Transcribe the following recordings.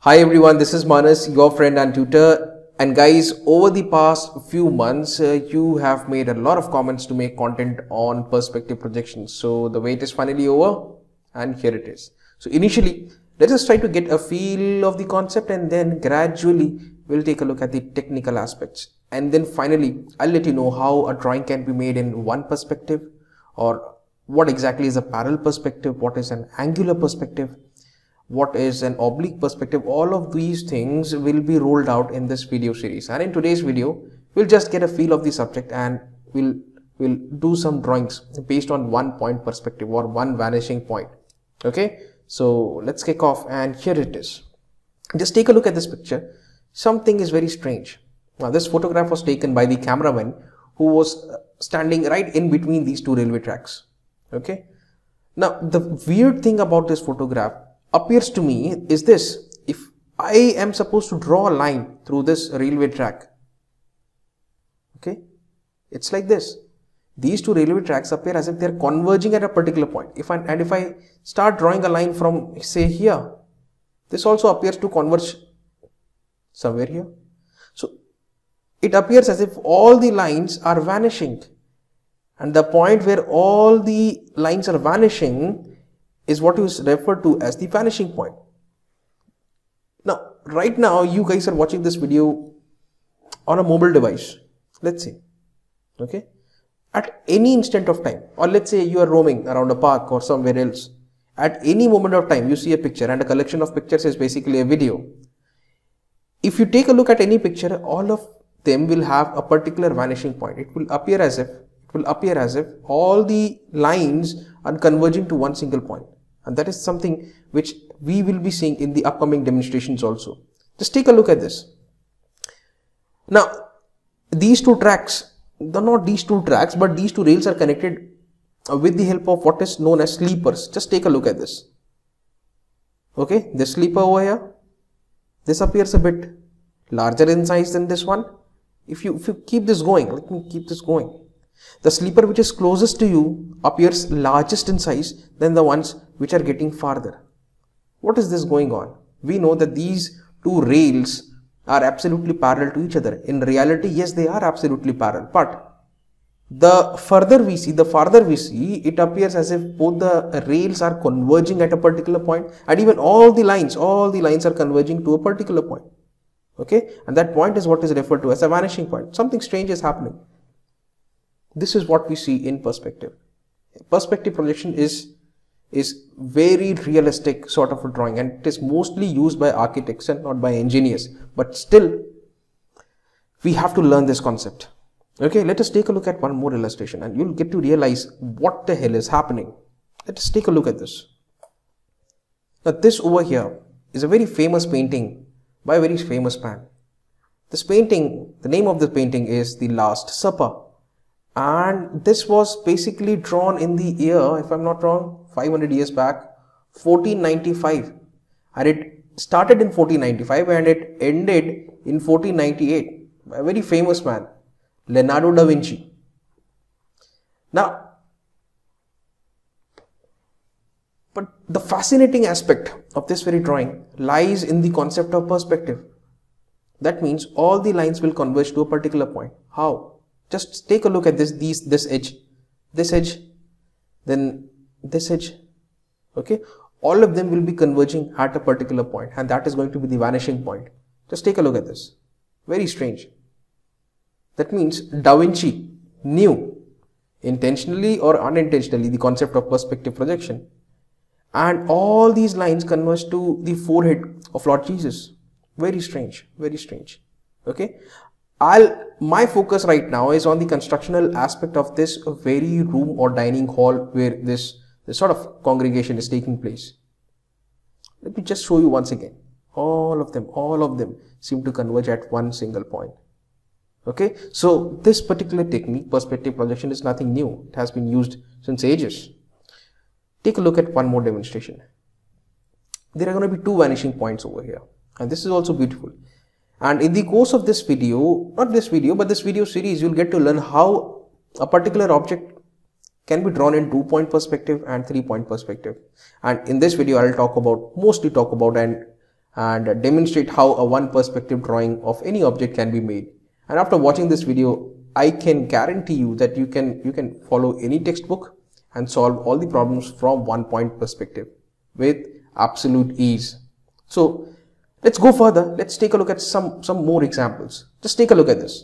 Hi everyone, this is Manas, your friend and tutor. And guys, over the past few months, you have made a lot of comments to make content on perspective projections. So the wait is finally over and here it is. So initially, let us try to get a feel of the concept and then gradually we'll take a look at the technical aspects. And then finally, I'll let you know how a drawing can be made in one perspective, or what exactly is a parallel perspective, what is an angular perspective, what is an oblique perspective. All of these things will be rolled out in this video series, and in today's video we'll just get a feel of the subject and we'll do some drawings based on one point perspective or one vanishing point. Okay, so let's kick off, and here it is. Just take a look at this picture. Something is very strange. Now this photograph was taken by the cameraman who was standing right in between these two railway tracks. Okay, now the weird thing about this photograph appears to me is this: if I am supposed to draw a line through this railway track, okay, it's like this. These two railway tracks appear as if they are converging at a particular point. If I start drawing a line from, say, here, this also appears to converge somewhere here. So it appears as if all the lines are vanishing, and the point where all the lines are vanishing is what is referred to as the vanishing point. Now, right now, you guys are watching this video on a mobile device, let's say, okay? At any instant of time, or let's say you are roaming around a park or somewhere else, at any moment of time, you see a picture, and a collection of pictures is basically a video. If you take a look at any picture, all of them will have a particular vanishing point. It will appear as if all the lines are converging to one single point. And that is something which we will be seeing in the upcoming demonstrations also. Just take a look at this. Now, these two tracks, not these two tracks, but these two rails are connected with the help of what is known as sleepers. Just take a look at this. Okay, this sleeper over here, this appears a bit larger in size than this one. If you keep this going, let me keep this going. The sleeper which is closest to you appears largest in size than the ones which are getting farther. What is this going on? We know that these two rails are absolutely parallel to each other. In reality, yes, they are absolutely parallel, but the farther we see, it appears as if both the rails are converging at a particular point, and even all the lines are converging to a particular point. Okay, and that point is what is referred to as a vanishing point. Something strange is happening. This is what we see in perspective. Perspective projection is very realistic sort of a drawing, and it is mostly used by architects and not by engineers. But still, we have to learn this concept. Okay, let us take a look at one more illustration and you'll get to realize what the hell is happening. Let us take a look at this. Now this over here is a very famous painting by a very famous man. This painting, the name of the painting is The Last Supper. And this was basically drawn in the year, if I'm not wrong, 500 years back, 1495. And it started in 1495 and it ended in 1498 by a very famous man, Leonardo da Vinci. Now, but the fascinating aspect of this very drawing lies in the concept of perspective. That means all the lines will converge to a particular point. How? Just take a look at this edge, then this edge. Okay, all of them will be converging at a particular point, and that is going to be the vanishing point. Just take a look at this. Very strange. That means Da Vinci knew, intentionally or unintentionally, the concept of perspective projection, and all these lines converge to the forehead of Lord Jesus. Very strange, very strange. Okay, my focus right now is on the constructional aspect of this very room or dining hall where this sort of congregation is taking place. Let me just show you once again. All of them seem to converge at one single point. Okay, so this particular technique, perspective projection, is nothing new. It has been used since ages. Take a look at one more demonstration. There are going to be two vanishing points over here, and this is also beautiful. And in the course of this video, not this video, but this video series, you'll get to learn how a particular object can be drawn in 2-point perspective and 3-point perspective. And in this video, I'll mostly talk about and demonstrate how a one perspective drawing of any object can be made. And after watching this video, I can guarantee you that you can follow any textbook and solve all the problems from one point perspective with absolute ease. So let's go further. Let's take a look at some more examples. Just take a look at this.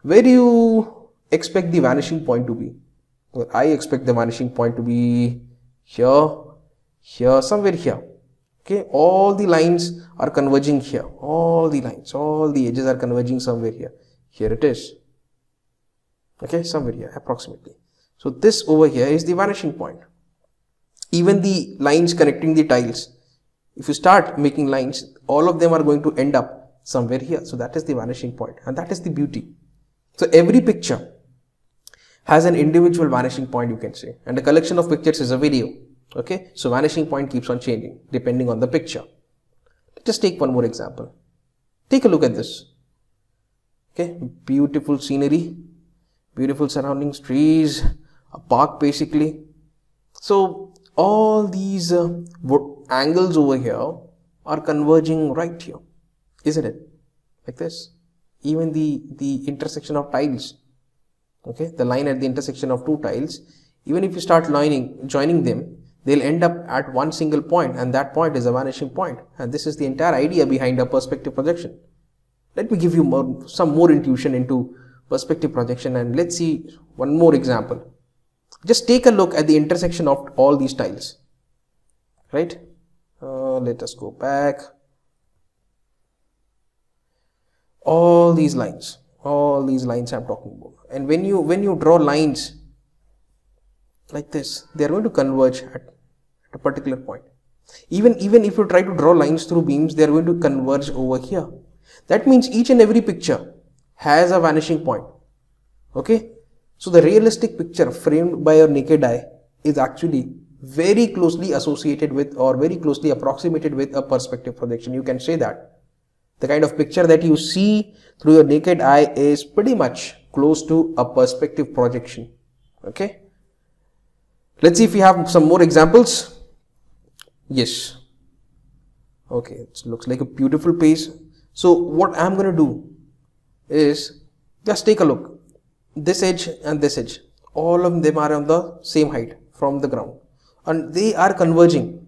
Where do you expect the vanishing point to be? Well, I expect the vanishing point to be here, here, somewhere here. Okay, all the lines are converging here. All the lines, all the edges are converging somewhere here. Here it is. Okay, somewhere here, approximately. So this over here is the vanishing point. Even the lines connecting the tiles, if you start making lines, all of them are going to end up somewhere here. So that is the vanishing point, and that is the beauty. So every picture has an individual vanishing point, you can say, and a collection of pictures is a video. Okay, so vanishing point keeps on changing depending on the picture. Let's just take one more example. Take a look at this. Okay, beautiful scenery, beautiful surroundings, trees, a park basically. So all these angles over here are converging right here, isn't it? Like this. Even the intersection of tiles. Okay, the line at the intersection of two tiles, even if you start joining them, they'll end up at one single point, and that point is a vanishing point. And this is the entire idea behind a perspective projection. Let me give you some more intuition into perspective projection, and let's see one more example. Just take a look at the intersection of all these tiles. Right? Let us go back. All these lines I'm talking about. And when you draw lines like this, they are going to converge at a particular point. Even if you try to draw lines through beams, they are going to converge over here. That means each and every picture has a vanishing point. Okay, so the realistic picture framed by your naked eye is actually very closely associated with, or very closely approximated with, a perspective projection. You can say that the kind of picture that you see through your naked eye is pretty much close to a perspective projection. Okay, let's see if we have some more examples. Yes. Okay, it looks like a beautiful place. So what I'm going to do is just take a look. This edge and this edge, all of them are on the same height from the ground, and they are converging.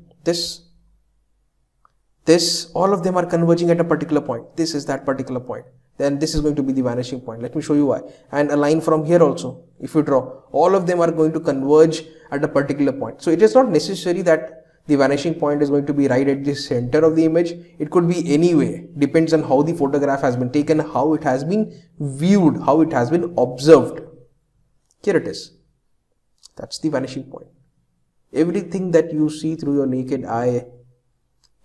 All of them are converging at a particular point. This is that particular point. Then this is going to be the vanishing point. Let me show you why. And a line from here also, if you draw, all of them are going to converge at a particular point. So it is not necessary that the vanishing point is going to be right at the center of the image. It could be anywhere. Depends on how the photograph has been taken, how it has been viewed, how it has been observed. Here it is. That's the vanishing point. Everything that you see through your naked eye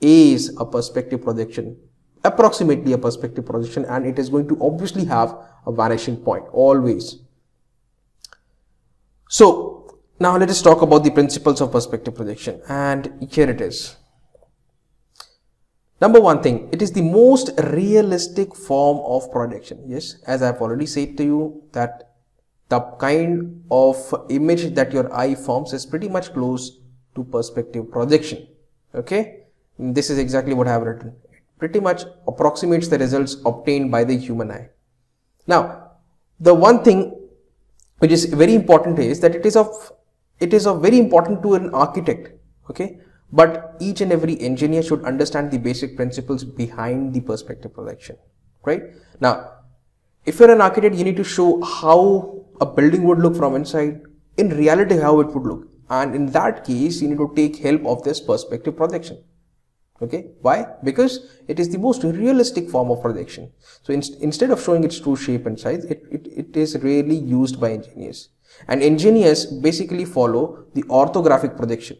is a perspective projection, approximately a perspective projection, and it is going to obviously have a vanishing point always. So now let us talk about the principles of perspective projection, and here it is. Number one thing, it is the most realistic form of projection. Yes, as I have already said to you, that the kind of image that your eye forms is pretty much close to perspective projection. Okay, this is exactly what I have written. It pretty much approximates the results obtained by the human eye. Now, the one thing which is very important is that it is of very important to an architect. Okay, but each and every engineer should understand the basic principles behind the perspective projection. Right? Now, if you're an architect, you need to show how a building would look from inside, in reality how it would look, and in that case you need to take help of this perspective projection. Okay, why? Because it is the most realistic form of projection. So instead of showing its true shape and size, it is rarely used by engineers, and engineers basically follow the orthographic projection.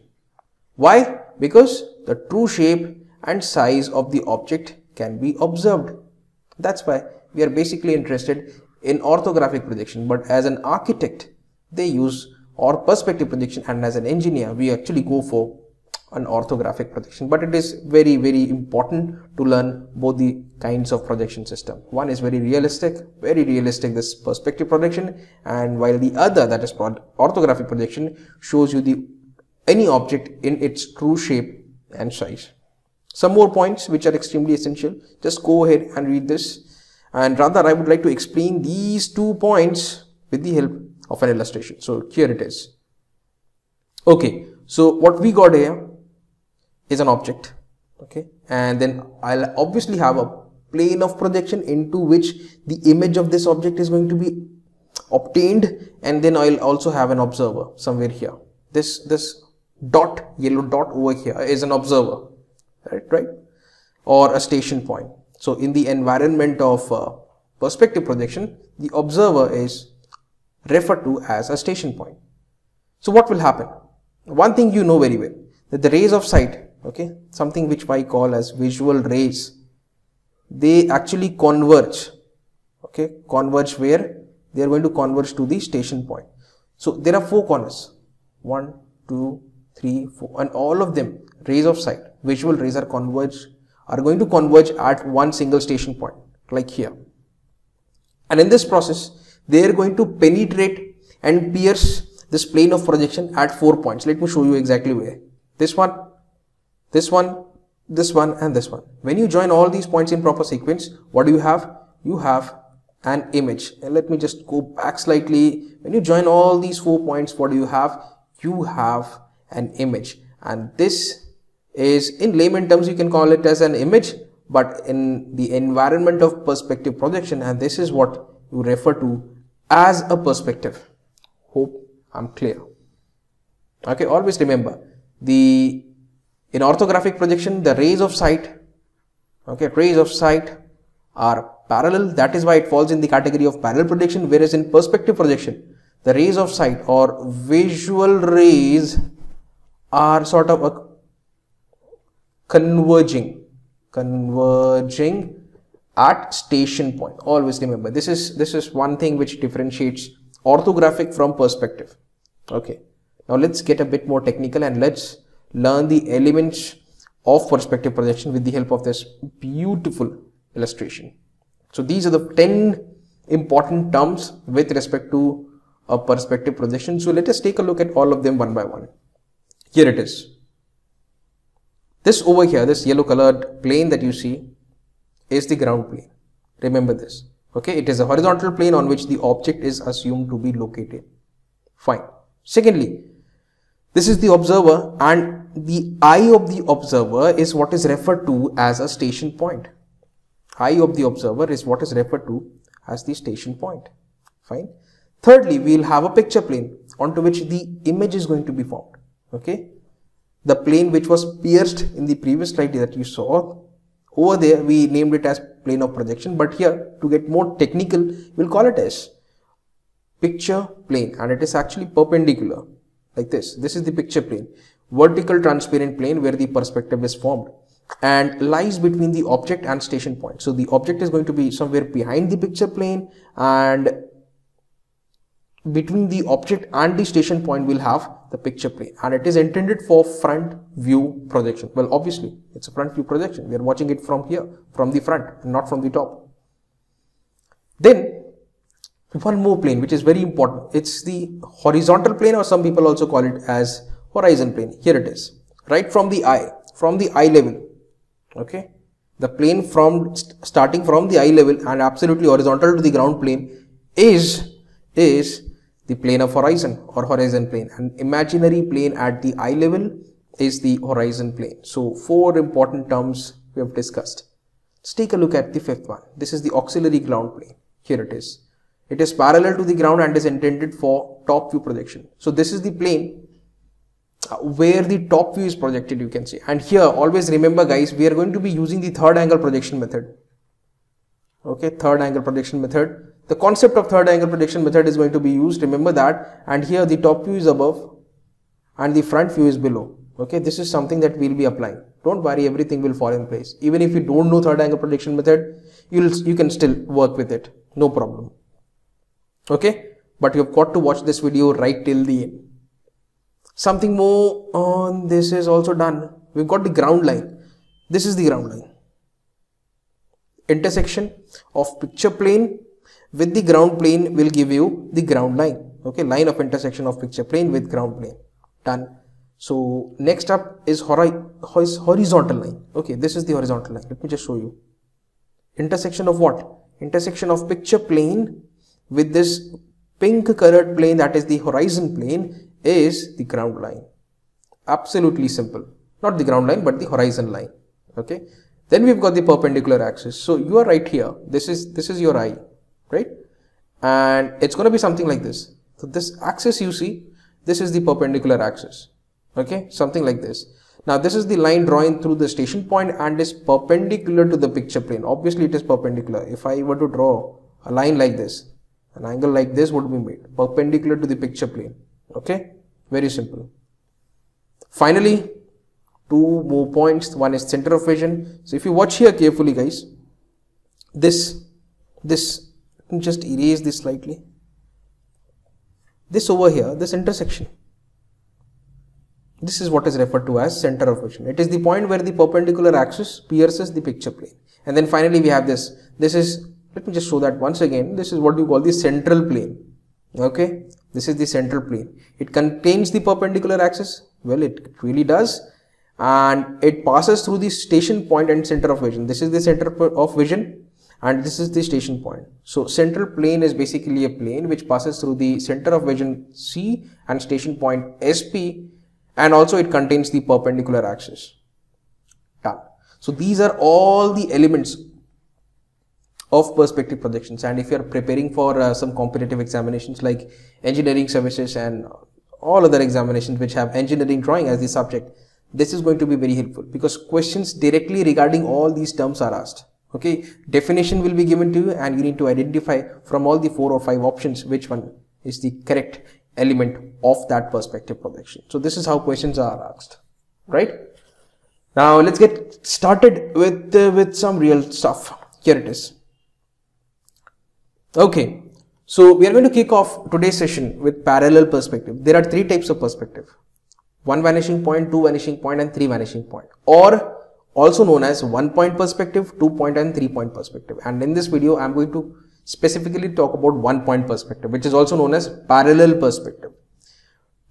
Why? Because the true shape and size of the object can be observed. That's why we are basically interested in orthographic projection. But as an architect, they use perspective projection, and as an engineer, we actually go for an orthographic projection. But it is very, very important to learn both the kinds of projection system. One is very realistic, this perspective projection, and while the other, that is orthographic projection, shows you any object in its true shape and size. Some more points which are extremely essential. Just go ahead and read this, and rather I would like to explain these 2 points with the help of an illustration. So here it is. Okay, so what we got here is an object, okay, and then I'll obviously have a plane of projection into which the image of this object is going to be obtained, and then I'll also have an observer somewhere here. This dot, yellow dot over here is an observer, right, or a station point. So in the environment of perspective projection, the observer is referred to as a station point. So what will happen? One thing you know very well, that the rays of sight, okay, something which I call as visual rays, they actually converge, okay, converge where? They are going to converge to the station point. So there are 4 corners, 1, 2, 3, 4, and all of them rays of sight, visual rays are going to converge at one single station point, like here. And in this process, they are going to penetrate and pierce this plane of projection at 4 points. Let me show you exactly where. This one, this one, this one, and this one. When you join all these points in proper sequence, what do you have? You have an image. And let me just go back slightly. When you join all these 4 points, what do you have? You have an image. And this is, in layman terms, you can call it as an image, but in the environment of perspective projection, and this is what you refer to as a perspective. Hope I'm clear. Okay, always remember, in orthographic projection, the rays of sight, okay, rays of sight are parallel. That is why it falls in the category of parallel projection, whereas in perspective projection, the rays of sight or visual rays are sort of converging at station point. Always remember, this is one thing which differentiates orthographic from perspective. Okay, now let's get a bit more technical and let's learn the elements of perspective projection with the help of this beautiful illustration. So these are the 10 important terms with respect to a perspective projection. So let us take a look at all of them one by one. Here it is. This over here, this yellow colored plane that you see is the ground plane. Remember this. Okay, it is a horizontal plane on which the object is assumed to be located. Fine. Secondly, this is the observer, and the eye of the observer is what is referred to as a station point. Eye of the observer is what is referred to as the station point. Fine. Thirdly, we will have a picture plane onto which the image is going to be formed. Okay. The plane which was pierced in the previous slide that you saw, over there we named it as plane of projection, but here to get more technical, we'll call it as picture plane, and it is actually perpendicular like this. This is the picture plane, vertical transparent plane where the perspective is formed and lies between the object and station point. So the object is going to be somewhere behind the picture plane, and between the object and the station point we'll have the picture plane, and it is intended for front view projection. Well, obviously it's a front view projection. We are watching it from here, from the front, and not from the top. Then one more plane which is very important. It's the horizontal plane, or some people also call it as horizon plane. Here it is, right from the eye level. Okay, the plane starting from the eye level and absolutely horizontal to the ground plane is the plane of horizon or horizon plane, and imaginary plane at the eye level is the horizon plane. So 4 important terms we have discussed. Let's take a look at the 5th one. This is the auxiliary ground plane. Here it is. It is parallel to the ground and is intended for top view projection. So this is the plane where the top view is projected, you can say. And here always remember guys, we are going to be using the third angle projection method. Okay, third angle projection method. The concept of third angle projection method is going to be used, remember that, and here the top view is above and the front view is below. Okay, this is something that we'll be applying. Don't worry, everything will fall in place. Even if you don't know third angle projection method, you can still work with it, no problem. Okay, but you've got to watch this video right till the end. Something more on this is also done. We've got the ground line. This is the ground line. Intersection of picture plane with the ground plane will give you the ground line. Okay, line of intersection of picture plane with ground plane. Done. So next up is horizontal line. Okay, this is the horizontal line. Let me just show you. Intersection of what? Intersection of picture plane with this pink colored plane, that is the horizon plane, is the ground line. Absolutely simple. Not the ground line, but the horizon line. Okay. Then we've got the perpendicular axis. So you are right here. This is your eye, right? And it's going to be something like this. So this axis you see, this is the perpendicular axis. Okay, something like this. Now this is the line drawing through the station point and is perpendicular to the picture plane. Obviously it is perpendicular. If I were to draw a line like this, an angle like this would be made perpendicular to the picture plane. Okay, very simple. Finally, two more points. One is center of vision. So if you watch here carefully, guys, this let me just erase this slightly. This over here, this intersection, this is what is referred to as center of vision. It is the point where the perpendicular axis pierces the picture plane. And then finally we have this. This is, let me just show that once again. This is what you call the central plane. Okay, this is the central plane. It contains the perpendicular axis. Well, it really does. And it passes through the station point and center of vision. This is the center of vision and this is the station point. So central plane is basically a plane which passes through the center of vision C and station point SP, and also it contains the perpendicular axis. Done. So these are all the elements of perspective projections, and if you are preparing for some competitive examinations like engineering services and all other examinations which have engineering drawing as the subject, this is going to be very helpful because questions directly regarding all these terms are asked. Okay, definition will be given to you and you need to identify from all the 4 or 5 options which one is the correct element of that perspective projection. So this is how questions are asked, right? Now let's get started with some real stuff. Here it is. Okay, so we are going to kick off today's session with parallel perspective. There are 3 types of perspective: 1 vanishing point, 2 vanishing point and 3 vanishing point, or also known as 1 point perspective, 2 point and 3 point perspective. And in this video I am going to specifically talk about 1 point perspective, which is also known as parallel perspective.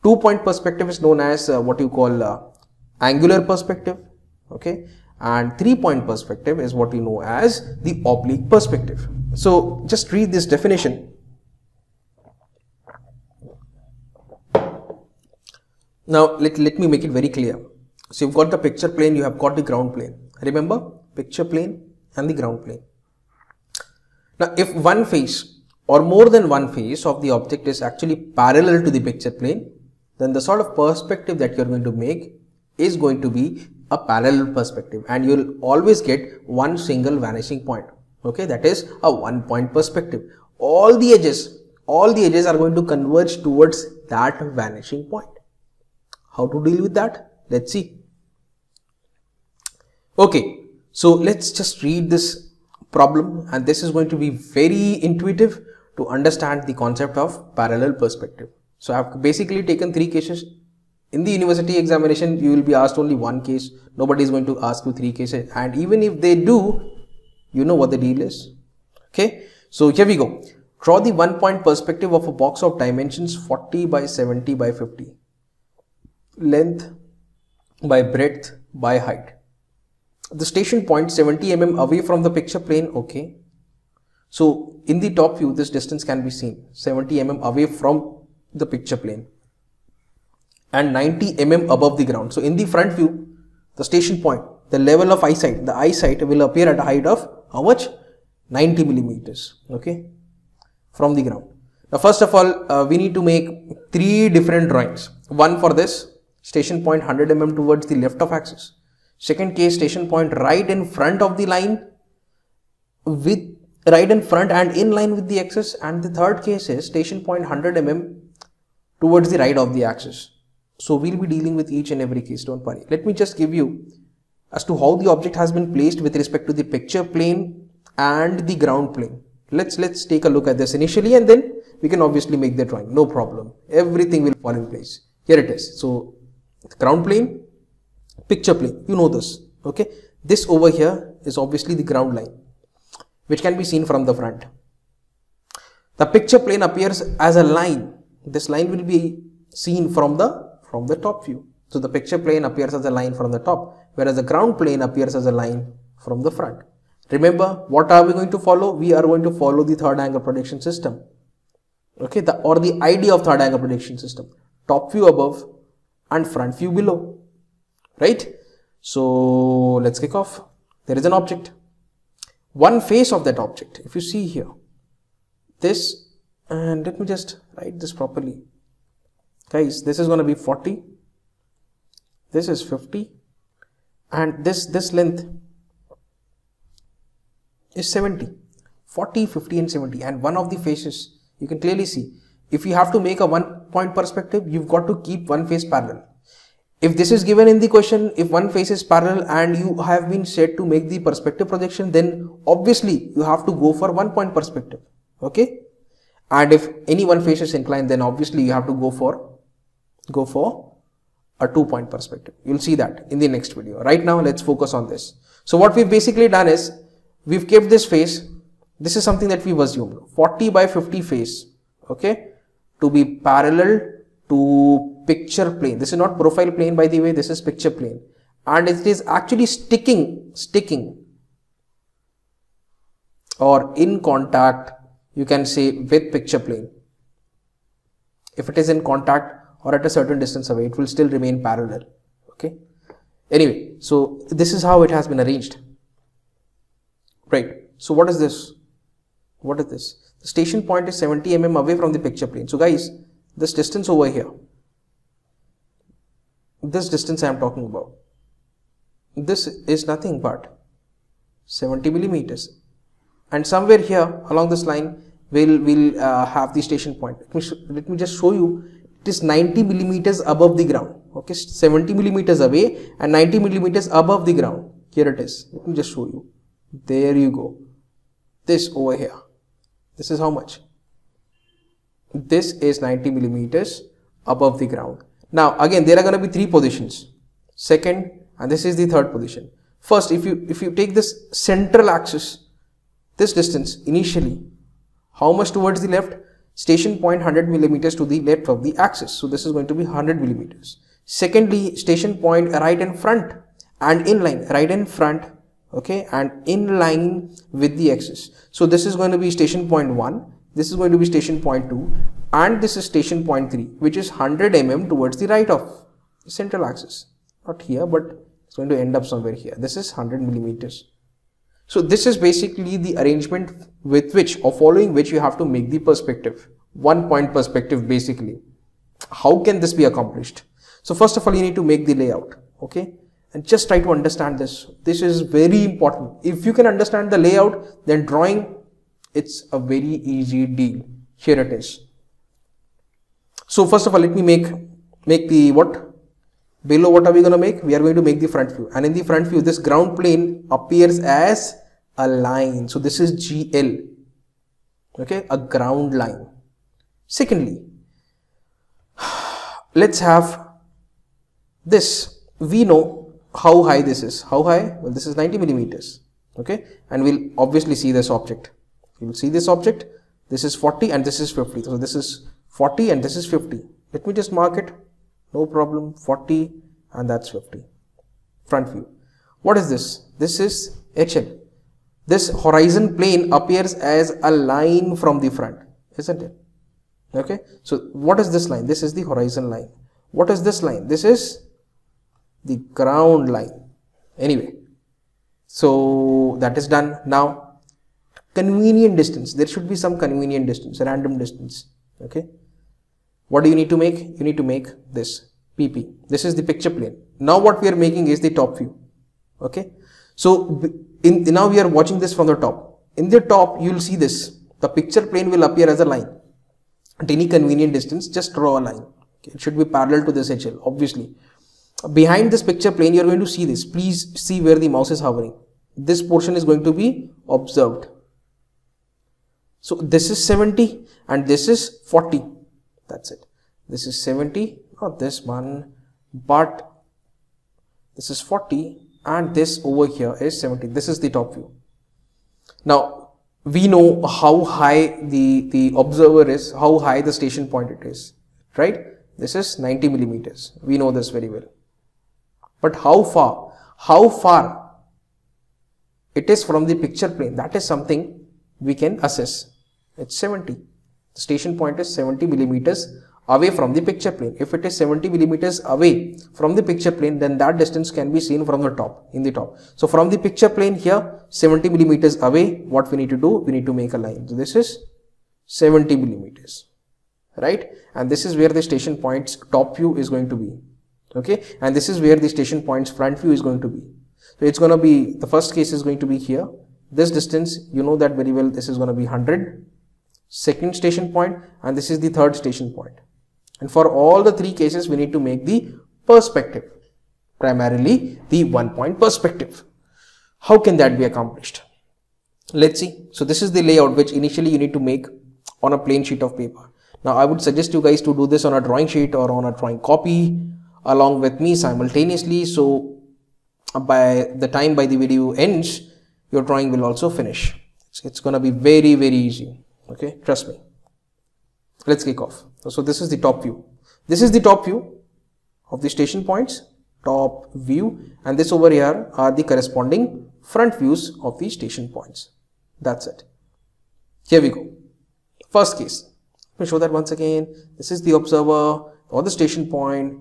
2 point perspective is known as what you call angular perspective, okay, and 3 point perspective is what we know as the oblique perspective. So just read this definition. Now let me make it very clear. So you've got the picture plane, you have got the ground plane. Remember, picture plane and the ground plane. Now if one face or more than one face of the object is actually parallel to the picture plane, then the sort of perspective that you're going to make is going to be a parallel perspective, and you'll always get one single vanishing point. Okay, that is a 1 point perspective. All the edges are going to converge towards that vanishing point. How to deal with that? Let's see. Okay, so let's just read this problem, and this is going to be very intuitive to understand the concept of parallel perspective. So I have basically taken 3 cases. In the university examination, you will be asked only 1 case. Nobody is going to ask you 3 cases, and even if they do, you know what the deal is. Okay, so here we go. Draw the 1 point perspective of a box of dimensions 40 by 70 by 50. Length by breadth by height. The station point 70 mm away from the picture plane. Okay, so in the top view this distance can be seen 70 mm away from the picture plane and 90 mm above the ground. So in the front view, the station point, the level of eyesight, the eyesight will appear at a height of how much? 90 millimeters, okay, from the ground. Now first of all, we need to make 3 different drawings. One for this station point 100 mm towards the left of axis. Second case, station point right in front of the line, with right in front and in line with the axis, and the third case is station point 100 mm towards the right of the axis. So we'll be dealing with each and every case, don't worry. Let me just give you as to how the object has been placed with respect to the picture plane and the ground plane. Let's take a look at this initially, and then we can obviously make the drawing, no problem. Everything will fall in place. Here it is. So ground plane, picture plane, you know this, okay. This over here is obviously the ground line which can be seen from the front. The picture plane appears as a line. This line will be seen from the top view. So the picture plane appears as a line from the top, whereas the ground plane appears as a line from the front. Remember, what are we going to follow? We are going to follow the third angle projection system. Okay, the idea of third angle projection system. Top view above and front view below. Right? So let's kick off. There is an object. One face of that object, if you see here, this, and let me just write this properly. Guys, this is going to be 40. This is 50. And this length is 70. 40, 50 and 70. And one of the faces, you can clearly see, if you have to make a 1 point perspective, you've got to keep one face parallel. If this is given in the question, if one face is parallel and you have been said to make the perspective projection, then obviously you have to go for 1 point perspective. Okay. And if any one face is inclined, then obviously you have to go for a 2 point perspective. You'll see that in the next video. Right now, let's focus on this. So what we've basically done is, we've kept this face. This is something that we've assumed, 40 by 50 face, okay, to be parallel to picture plane. This is not profile plane, by the way, this is picture plane. And it is actually sticking or in contact, you can say, with picture plane. If it is in contact or at a certain distance away, it will still remain parallel. Okay. Anyway, so this is how it has been arranged. Right. So what is this? What is this? The station point is 70 mm away from the picture plane. So guys, this distance over here, this distance I am talking about, this is nothing but 70 millimeters. And somewhere here along this line, we'll have the station point. Let me just show you. It is 90 millimeters above the ground. Okay, 70 millimeters away and 90 millimeters above the ground. Here it is. Let me just show you. There you go. This over here. This is how much? This is 90 millimeters above the ground. Now again, there are going to be three positions. Second, and this is the third position. First, if you take this central axis, this distance initially, how much towards the left? Station point 100 millimeters to the left of the axis. So this is going to be 100 millimeters. Secondly, station point right in front and in line, right in front, okay, and in line with the axis. So this is going to be station point 1, this is going to be station point 2, and this is station point 3, which is 100 mm towards the right of the central axis. Not here, but it's going to end up somewhere here. This is 100 millimeters. So this is basically the arrangement with which, or following which, you have to make the perspective. 1 point perspective basically. How can this be accomplished? So first of all, you need to make the layout, okay? And just try to understand this. This is very important. If you can understand the layout, then drawing, it's a very easy deal. Here it is. So first of all, let me make the what? Below, what are we going to make? We are going to make the front view. And in the front view, this ground plane appears as a line. So this is GL. Okay, a ground line. Secondly, let's have this. We know how high this is. How high? Well, this is 90 millimeters. Okay, and we'll obviously see this object. You will see this object. This is 40 and this is 50. So this is 40 and this is 50. Let me just mark it. No problem. 40 and that's 50. Front view. What is this? This is HL. This horizon plane appears as a line from the front, isn't it? Okay. So what is this line? This is the horizon line. What is this line? This is the ground line. Anyway, so that is done. Now, convenient distance. There should be some convenient distance, random distance. Okay. What do you need to make? You need to make this PP. This is the picture plane. Now what we are making is the top view. Okay. So now we are watching this from the top. In the top, you will see this. The picture plane will appear as a line. At any convenient distance, just draw a line. Okay. It should be parallel to this HL, obviously. Behind this picture plane, you are going to see this. Please see where the mouse is hovering. This portion is going to be observed. So this is 70 and this is 40. That's it. This is 70, not this one, but this is 40 and this over here is 70. This is the top view. Now, we know how high the observer is, how high the station point it is, right? This is 90 millimeters. We know this very well. But how far it is from the picture plane, that is something we can assess. It's 70. The station point is 70 millimeters away from the picture plane. If it is 70 millimeters away from the picture plane, then that distance can be seen from the top, in the top. So from the picture plane here, 70 millimeters away, what we need to do? We need to make a line. So this is 70 millimeters, right? And this is where the station point's top view is going to be. Okay, and this is where the station point's front view is going to be. So it's going to be, the first case is going to be here. This distance, you know that very well, this is going to be 100. Second station point, and this is the third station point. And for all the three cases, we need to make the perspective, primarily the 1 point perspective. How can that be accomplished? Let's see. So this is the layout which initially you need to make on a plain sheet of paper. Now I would suggest you guys to do this on a drawing sheet or on a drawing copy along with me simultaneously. So by the time the video ends, your drawing will also finish. It's going to be very, very easy. Okay, trust me. Let's kick off. So this is the top view. This is the top view of the station points, top view, and this over here are the corresponding front views of the station points. That's it. Here we go. First case. Let me show that once again. This is the observer or the station point,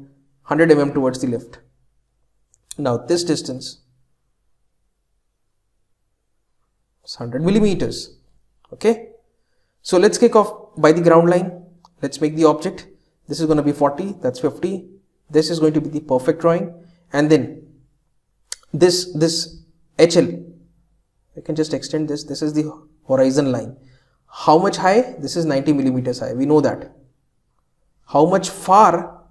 100 mm towards the left. Now this distance is 100 millimeters. Okay. So let's kick off by the ground line. Let's make the object. This is going to be 40, that's 50. This is going to be the perfect drawing. And then this HL, I can just extend this. This is the horizon line. How much high? This is 90 millimeters high. We know that. How much far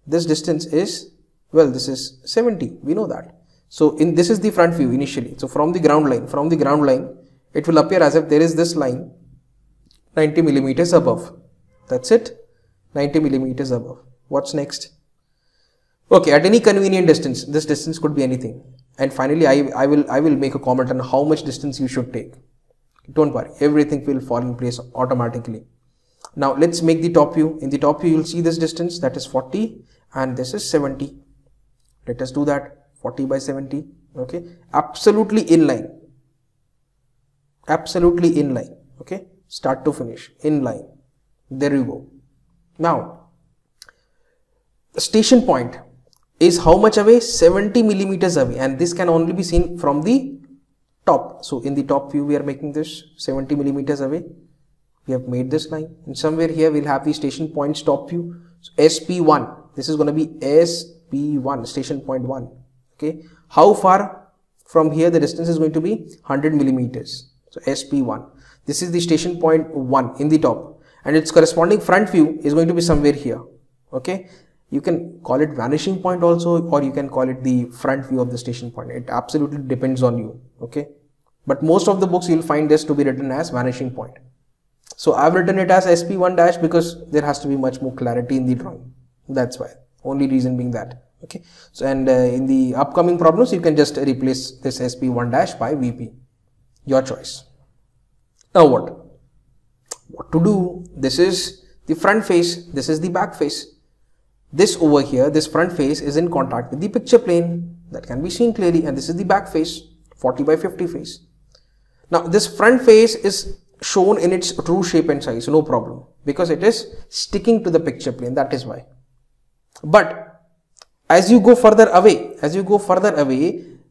this distance is? Well, this is 70. We know that. So this is the front view initially. So from the ground line, it will appear as if there is this line 90 millimeters above. That's it. 90 millimeters above. What's next? Okay, at any convenient distance. This distance could be anything. And finally, I will make a comment on how much distance you should take. Don't worry, everything will fall in place automatically. Now let's make the top view. In the top view, you'll see this distance, that is 40, and this is 70. Let us do that. 40 by 70. Okay, absolutely in line. Absolutely in line. Okay, start to finish in line. There you go. Now the station point is how much away? 70 millimeters away, and this can only be seen from the top. So in the top view, we are making this 70 millimeters away. We have made this line, and somewhere here we'll have the station point's top view. So SP1, this is going to be SP1, station point 1. Okay, how far from here? The distance is going to be 100 millimeters. So SP1, this is the station point 1 in the top, and its corresponding front view is going to be somewhere here. Okay, you can call it vanishing point also, or you can call it the front view of the station point. It absolutely depends on you. Okay, but most of the books you'll find this to be written as vanishing point. So I've written it as SP1 dash because there has to be much more clarity in the drawing. That's why. Only reason being that. Okay. So and in the upcoming problems, you can just replace this SP1 dash by VP. Your choice. Now what? What to do? This is the front face. This is the back face. This over here, this front face is in contact with the picture plane. That can be seen clearly. And this is the back face, 40 by 50 face. Now this front face is shown in its true shape and size, no problem, because it is sticking to the picture plane. That is why. But as you go further away,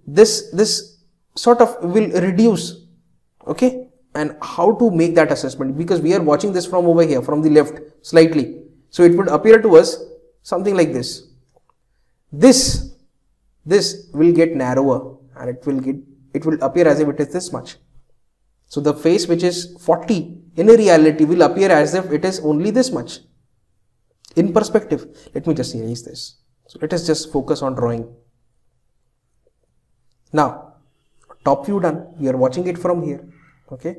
this sort of will reduce. Okay, and how to make that assessment? Because we are watching this from over here, from the left slightly, so it would appear to us something like this. This will get narrower, and it will appear as if it is this much. So the face which is 40 in a reality will appear as if it is only this much in perspective. Let me just erase this. So let us just focus on drawing. Now top view done. We are watching it from here. Okay,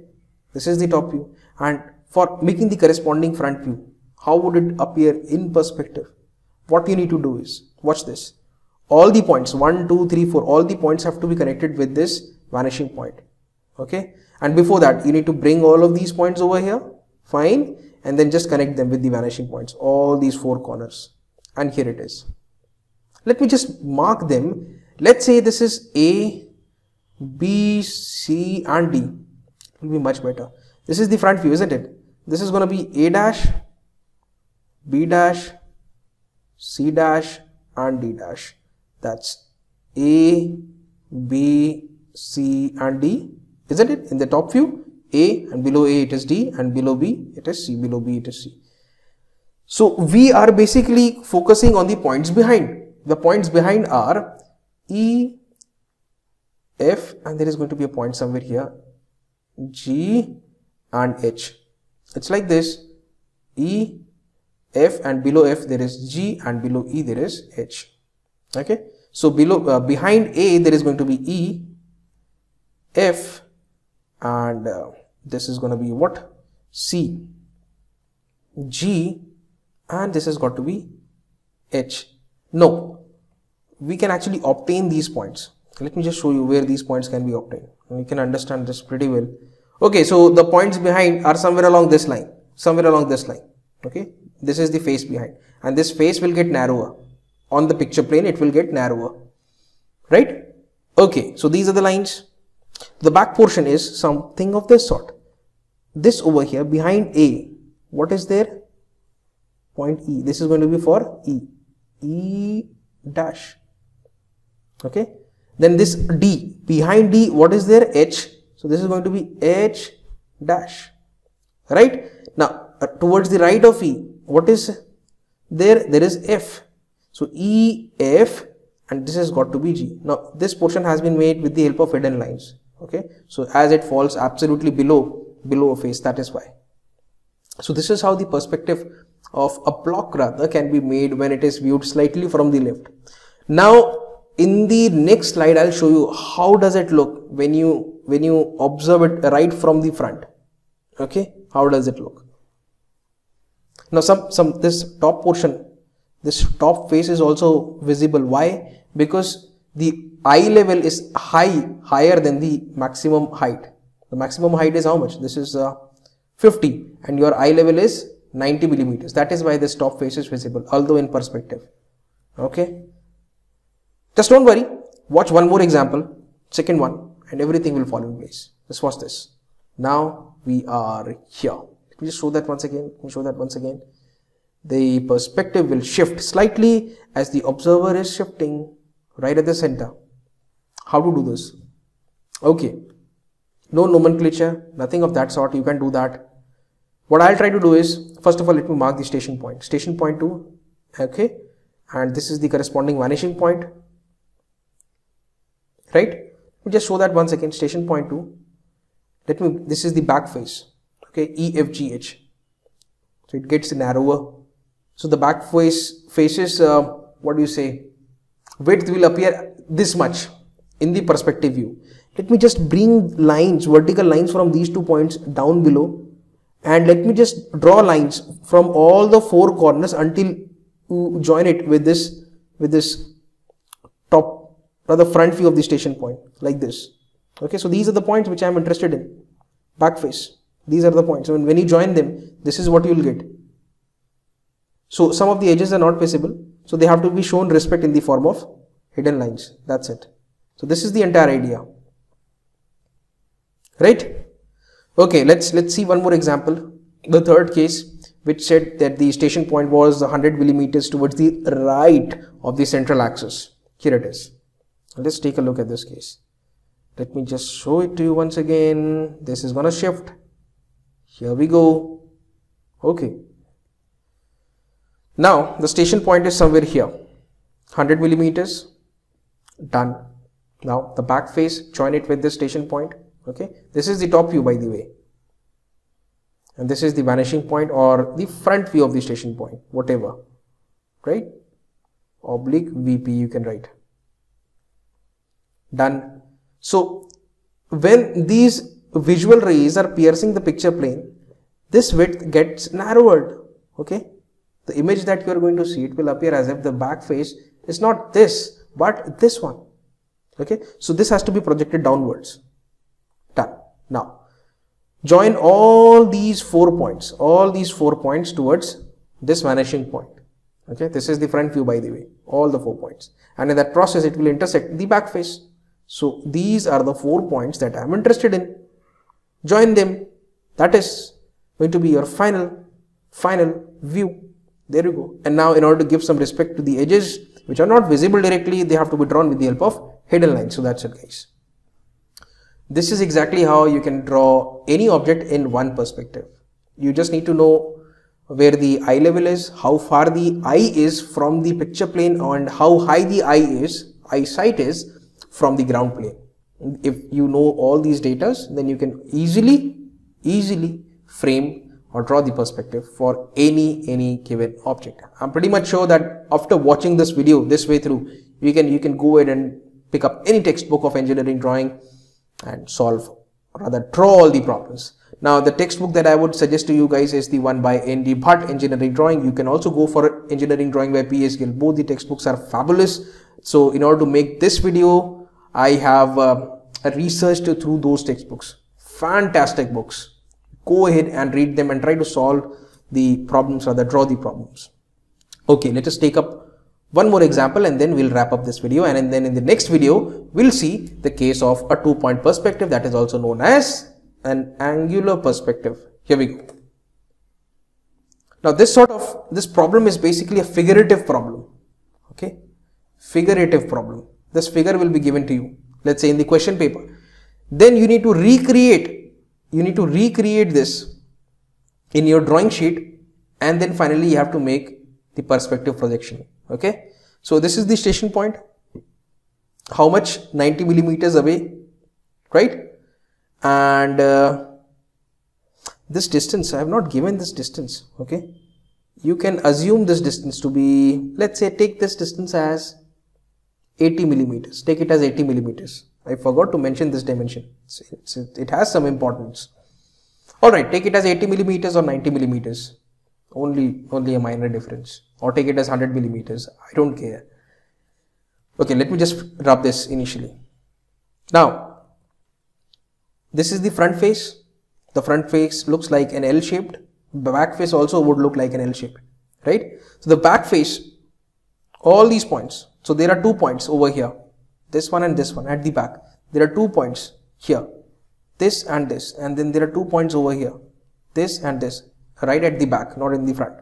this is the top view, and for making the corresponding front view, how would it appear in perspective? What you need to do is, watch this. All the points 1, 2, 3, 4, all the points have to be connected with this vanishing point. Okay, and before that you need to bring all of these points over here, fine, and then just connect them with the vanishing points, all these 4 corners, and here it is. Let me just mark them. Let's say this is A, B, C and D. It will be much better. This is the front view, isn't it? This is going to be A dash, B dash, C dash and D dash. That's A, B, C and D, isn't it? In the top view, A, and below A it is D, and below B it is C, below B it is C. So we are basically focusing on the points behind. The points behind are E, F, and there is going to be a point somewhere here, G and H. It's like this: E, F, and below F there is G, and below E there is H. Okay, so below behind A there is going to be E, F, and this is going to be what? C, G, and this has got to be H. No, we can actually obtain these points. Let me just show you where these points can be obtained. We can understand this pretty well. Okay, so the points behind are somewhere along this line, somewhere along this line. Okay, this is the face behind, and this face will get narrower. On the picture plane, it will get narrower, right? Okay, so these are the lines. The back portion is something of this sort. This over here behind A, what is there? Point E. This is going to be for E. E dash. Okay. Then this D. Behind D, what is there? H. So this is going to be H dash. Right. Now, towards the right of E, what is there? There is F. So E, F, and this has got to be G. Now, this portion has been made with the help of hidden lines. Okay. So as it falls absolutely below a face, that is why. So this is how the perspective of a block rather can be made when it is viewed slightly from the left. Now in the next slide I'll show you how does it look when you observe it right from the front. Okay, how does it look? Now this top portion, this top face is also visible. Why? Because the eye level is higher than the maximum height. The maximum height is how much? This is 50, and your eye level is 90 millimeters. That is why this top face is visible, although in perspective. Okay, just don't worry, watch one more example, second one, and everything will fall in place. Just watch this. Now we are here. Let me just show that once again. The perspective will shift slightly as the observer is shifting right at the center. How to do this? Okay, no nomenclature, nothing of that sort. You can do that. What I'll try to do is, first of all, let me mark the station point. Station point 2, okay, and this is the corresponding vanishing point, right? Let me just show that once again. Station point 2. This is the back face, okay, E, F, G, H. So it gets narrower. So the back faces, what do you say? Width will appear this much in the perspective view. Let me just bring lines, vertical lines from these 2 points down below. And let me just draw lines from all the 4 corners until you join it with this top or the front view of the station point, like this. Okay, so these are the points which I am interested in. Back face. These are the points. So when you join them, this is what you will get. So some of the edges are not visible, so they have to be shown respect in the form of hidden lines. That's it. So this is the entire idea, right? Okay, let's see one more example. The third case, which said that the station point was 100 millimeters towards the right of the central axis. Here it is. Let's take a look at this case. Let me just show it to you once again. This is gonna shift. Here we go. Okay. Now the station point is somewhere here. 100 millimeters. Done. Now the back face, join it with this station point. Okay, this is the top view, by the way, and this is the vanishing point or the front view of the station point, whatever, right? Oblique VP you can write. Done. So when these visual rays are piercing the picture plane, this width gets narrowed. Okay, the image that you are going to see, it will appear as if the back face is not this but this one. Okay, so this has to be projected downwards. Done. Now join all these 4 points towards this vanishing point. Okay, this is the front view, by the way, all the 4 points, and in that process it will intersect the back face. So these are the 4 points that I am interested in. Join them. That is going to be your final view. There you go. And now in order to give some respect to the edges which are not visible directly, they have to be drawn with the help of hidden lines. So that's it, guys. This is exactly how you can draw any object in one perspective. You just need to know where the eye level is, how far the eye is from the picture plane, and how high the eyesight is from the ground plane. If you know all these data, then you can easily frame or draw the perspective for any given object. I'm pretty much sure that after watching this video this way through, you can go ahead and pick up any textbook of engineering drawing and solve, or rather draw all the problems. Now the textbook that I would suggest to you guys is the one by N.D. Bhatt, Engineering Drawing. You can also go for Engineering Drawing by P.S. Gill. Both the textbooks are fabulous. So in order to make this video, I have researched through those textbooks. Fantastic books. Go ahead and read them and try to solve the problems, or draw the problems. Okay, let us take up one more example and then we'll wrap up this video, and then in the next video we'll see the case of a 2-point perspective, that is also known as an angular perspective. Here we go. Now this problem is basically a figurative problem. Okay, figurative problem. This figure will be given to you, let's say in the question paper. Then you need to recreate this in your drawing sheet, and then finally you have to make the perspective projection. Okay, so this is the station point. How much? 90 millimeters away, right? And this distance, I have not given this distance. Okay, you can assume this distance to be, let's say, take this distance as 80 millimeters. Take it as 80 millimeters. I forgot to mention this dimension. It has some importance. Alright, take it as 80 millimeters or 90 millimeters. Only a minor difference. Or take it as 100 millimeters. I don't care. Okay, let me just rub this initially. Now, this is the front face. The front face looks like an L-shaped. The back face also would look like an L-shaped, right? So the back face, all these points. So there are 2 points over here. This one and this one at the back. There are 2 points here. This and this. And then there are 2 points over here. This and this. Right at the back, not in the front.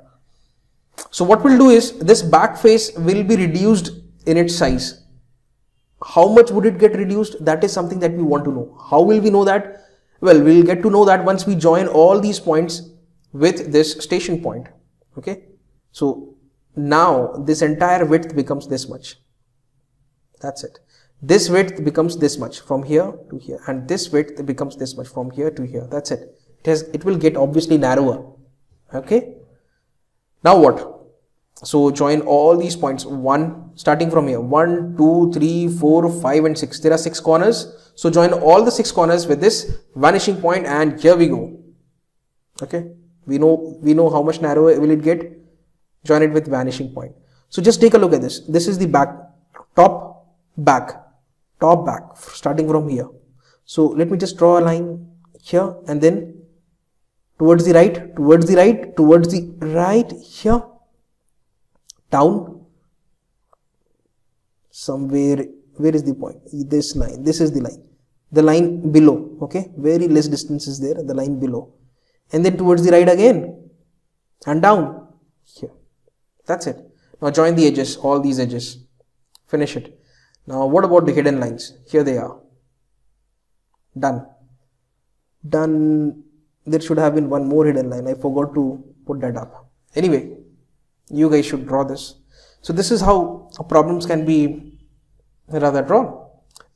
So what we'll do is, this back face will be reduced in its size. How much would it get reduced? That is something that we want to know. How will we know that? Well, we'll get to know that once we join all these points with this station point. Okay. So now this entire width becomes this much. That's it. This width becomes this much from here to here, and this width becomes this much from here to here. That's it. It will get obviously narrower. Okay. Now what? So join all these points, starting from here, 1, 2, 3, 4, 5 and 6. There are 6 corners. So join all the 6 corners with this vanishing point, and here we go. Okay. We know how much narrower will it get. Join it with vanishing point. So just take a look at this. This is the back, top, back, starting from here. So let me just draw a line here, and then towards the right, here, down, somewhere, where is the point? This line, this is the line below, okay, very less distance is there, the line below, and then towards the right again, and down, here, that's it. Now join the edges, all these edges, finish it. Now what about the hidden lines? Here they are, done. There should have been one more hidden line. I forgot to put that up. Anyway, you guys should draw this. So this is how problems can be rather drawn.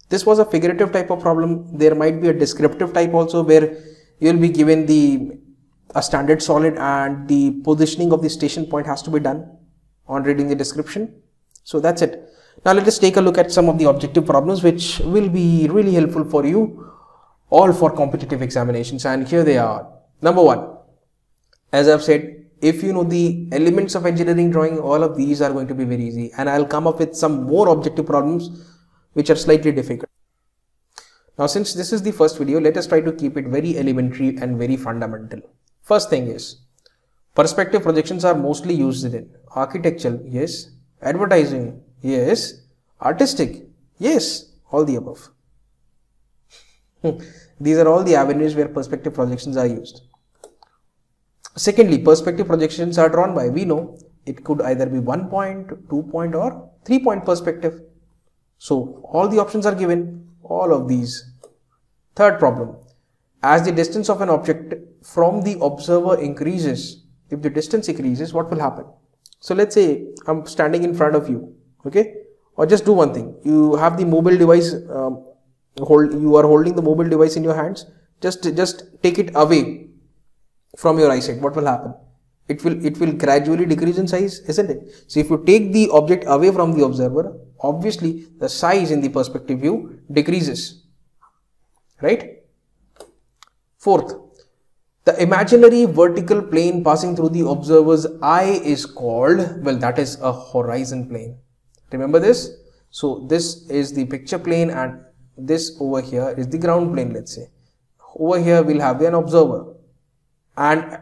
This was a figurative type of problem. There might be a descriptive type also, where you will be given a standard solid and the positioning of the station point has to be done on reading the description. So that's it. Now let us take a look at some of the objective problems which will be really helpful for you all for competitive examinations, and here they are. Number 1, as I've said, if you know the elements of engineering drawing, all of these are going to be very easy, and I'll come up with some more objective problems which are slightly difficult. Now since this is the first video, let us try to keep it very elementary and very fundamental. First thing is, Perspective projections are mostly used in architecture, yes. Advertising, yes. Artistic, yes. All the above. These are all the avenues where perspective projections are used. Secondly, perspective projections are drawn by, we know, it could either be 1 point, 2 point or 3 point perspective. So all the options are given, all of these. Third problem, as the distance of an object from the observer increases, if the distance increases, what will happen? So let's say I'm standing in front of you, okay? Or just do one thing, you have the mobile device, you are holding the mobile device in your hands, just take it away from your eyesight. What will happen? It will gradually decrease in size, isn't it? So if you take the object away from the observer, obviously the size in the perspective view decreases, right? Fourth, the imaginary vertical plane passing through the observer's eye is called, well, that is a horizon plane. Remember this? So this is the picture plane and this over here is the ground plane, let's say. Over here we'll have an observer, and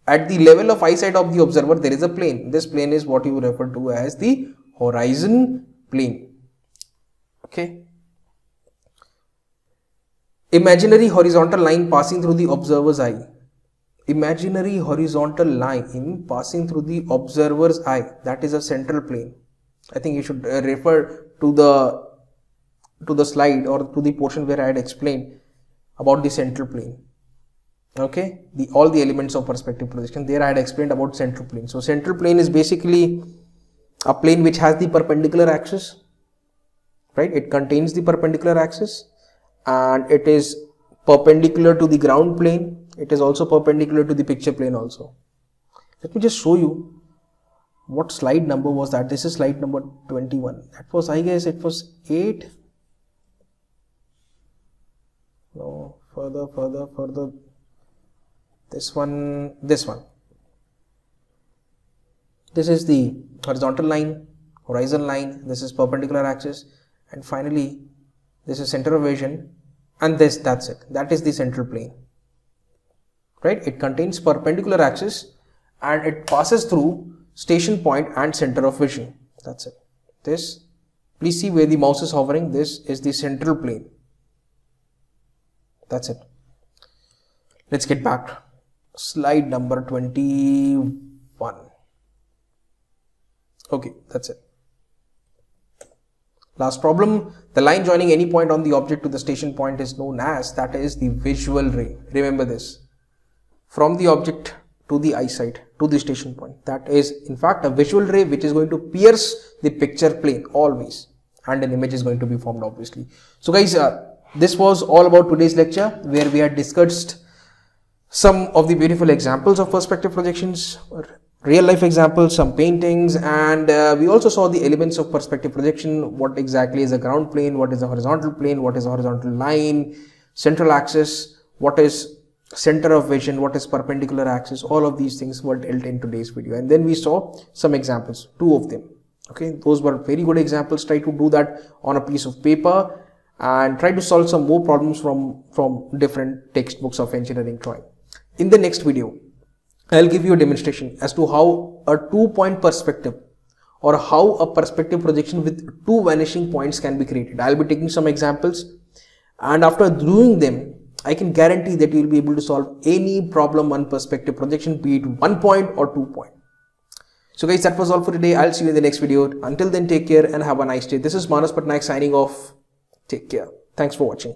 at the level of eyesight of the observer there is a plane. This plane is what you refer to as the horizon plane. Okay. Imaginary horizontal line passing through the observer's eye. Imaginary horizontal line passing through the observer's eye, that is a central plane. I think you should refer to the slide or to the portion where I had explained about the central plane. Okay, all the elements of perspective projection, there I had explained about central plane. So central plane is basically a plane which has the perpendicular axis, right? It contains the perpendicular axis and it is perpendicular to the ground plane. It is also perpendicular to the picture plane also. Let me just show you what slide number was that. This is slide number 21. That was, I guess it was 8. No, further. This one. This is the horizontal line, horizon line, this is perpendicular axis, and finally this is center of vision, and that's it. That is the central plane, right? It contains perpendicular axis and it passes through station point and center of vision. That's it. This, please see where the mouse is hovering, this is the central plane. That's it. Let's get back. Slide number 21. Okay, that's it. Last problem, the line joining any point on the object to the station point is known as, that is the visual ray. Remember this, from the object to the eyesight to the station point, that is in fact a visual ray which is going to pierce the picture plane always, and an image is going to be formed obviously. So guys, this was all about today's lecture, where we had discussed some of the beautiful examples of perspective projections, real life examples, some paintings, and we also saw the elements of perspective projection. What exactly is a ground plane, what is a horizontal plane, what is a horizontal line, central axis, what is center of vision, what is perpendicular axis. All of these things were dealt in today's video, and then we saw some examples, 2 of them. Okay, those were very good examples. Try to do that on a piece of paper and try to solve some more problems from different textbooks of engineering drawing. In the next video, I'll give you a demonstration as to how a 2-point perspective or how a perspective projection with 2 vanishing points can be created. I'll be taking some examples, and after doing them, I can guarantee that you'll be able to solve any problem on perspective projection, be it 1 point or 2 point. So guys, that was all for today. I'll see you in the next video. Until then, take care and have a nice day. This is Manaspatnaik signing off. Take care. Thanks for watching.